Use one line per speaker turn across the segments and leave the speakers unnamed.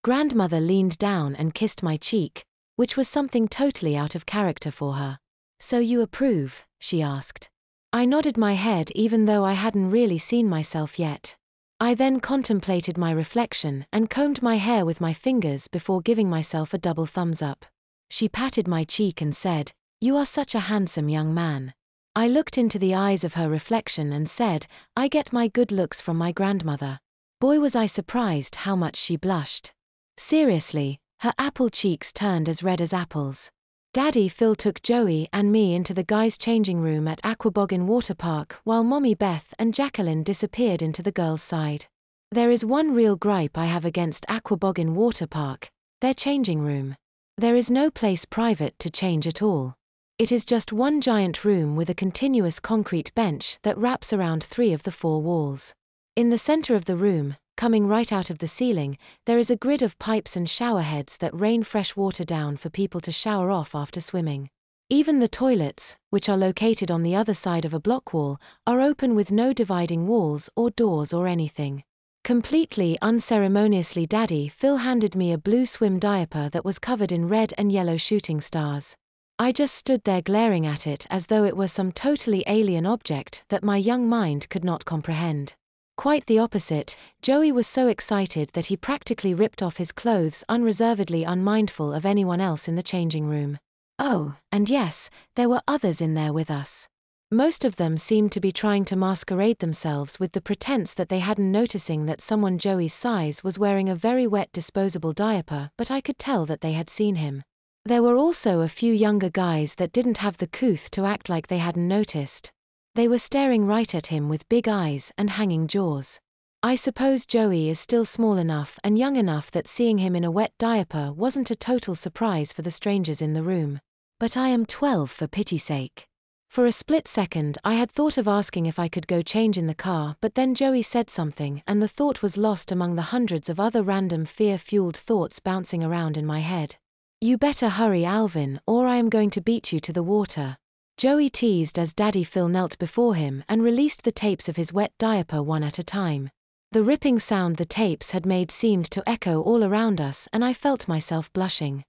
Grandmother leaned down and kissed my cheek, which was something totally out of character for her. "So you approve?" she asked. I nodded my head even though I hadn't really seen myself yet. I then contemplated my reflection and combed my hair with my fingers before giving myself a double thumbs up. She patted my cheek and said, "You are such a handsome young man." I looked into the eyes of her reflection and said, "I get my good looks from my grandmother." Boy, was I surprised how much she blushed. Seriously, her apple cheeks turned as red as apples. Daddy Phil took Joey and me into the guys' changing room at Aquaboggin Water Park while Mommy Beth and Jacqueline disappeared into the girls' side. There is one real gripe I have against Aquaboggin Water Park: their changing room. There is no place private to change at all. It is just one giant room with a continuous concrete bench that wraps around 3 of the 4 walls. In the center of the room, coming right out of the ceiling, there is a grid of pipes and shower heads that rain fresh water down for people to shower off after swimming. Even the toilets, which are located on the other side of a block wall, are open with no dividing walls or doors or anything. Completely unceremoniously, Daddy Phil handed me a blue swim diaper that was covered in red and yellow shooting stars. I just stood there glaring at it as though it were some totally alien object that my young mind could not comprehend. Quite the opposite, Joey was so excited that he practically ripped off his clothes unreservedly, unmindful of anyone else in the changing room. Oh, and yes, there were others in there with us. Most of them seemed to be trying to masquerade themselves with the pretense that they hadn't noticing that someone Joey's size was wearing a very wet disposable diaper, but I could tell that they had seen him. There were also a few younger guys that didn't have the couth to act like they hadn't noticed. They were staring right at him with big eyes and hanging jaws. I suppose Joey is still small enough and young enough that seeing him in a wet diaper wasn't a total surprise for the strangers in the room. But I am 12, for pity's sake. For a split second I had thought of asking if I could go change in the car, but then Joey said something and the thought was lost among the hundreds of other random fear-fueled thoughts bouncing around in my head. "You better hurry, Alvin, or I am going to beat you to the water," Joey teased as Daddy Phil knelt before him and released the tapes of his wet diaper one at a time. The ripping sound the tapes had made seemed to echo all around us and I felt myself blushing.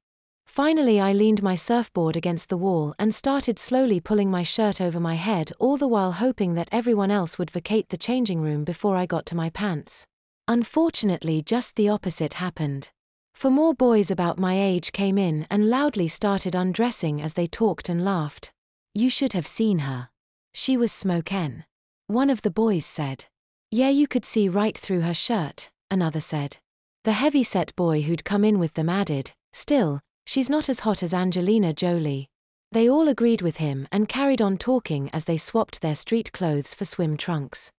Finally I leaned my surfboard against the wall and started slowly pulling my shirt over my head, all the while hoping that everyone else would vacate the changing room before I got to my pants. Unfortunately, just the opposite happened. 4 more boys about my age came in and loudly started undressing as they talked and laughed. "You should have seen her. She was smokin'," one of the boys said. "Yeah, you could see right through her shirt," another said. The heavy-set boy who'd come in with them added, "Still, she's not as hot as Angelina Jolie." They all agreed with him and carried on talking as they swapped their street clothes for swim trunks.